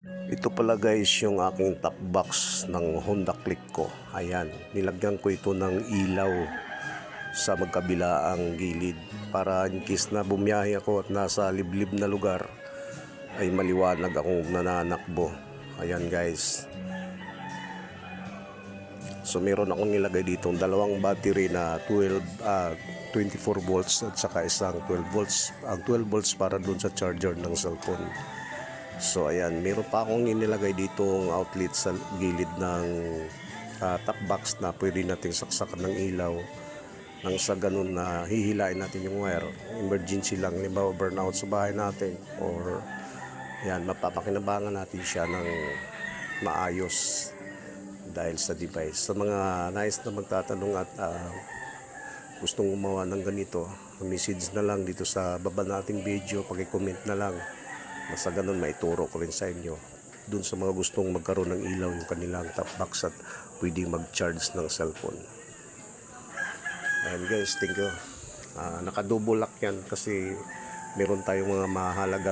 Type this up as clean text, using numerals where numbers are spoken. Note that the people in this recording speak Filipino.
Ito pala guys yung aking top box ng Honda Click ko. Ayan, nilagyan ko ito ng ilaw sa magkabilaang gilid para in case na bumiyahe ako at nasa liblib na lugar ay maliwanag akong nananakbo. Ayan guys. So meron akong nilagay dito dalawang battery na 24 volts at saka isang 12 volts. Ang 12 volts para dun sa charger ng cellphone. So ayan, meron pa akong inilagay ditong outlet sa gilid ng top box na pwede nating saksakan ng ilaw nang sa ganun na hihilain natin yung wire. Emergency lang, limbawa burnout sa bahay natin or yan, mapapakinabangan natin siya ng maayos dahil sa device. Sa mga nais na magtatanong at gustong gumawa ng ganito, message na lang dito sa baba nating video, pag-comment na lang. Sa ganun maituro ko rin sa inyo dun sa mga gustong magkaroon ng ilaw yung kanilang top box at pwedeng mag-charge ng cellphone. Ayan guys, thank you. Naka-double lock yan kasi meron tayong mga mahalagang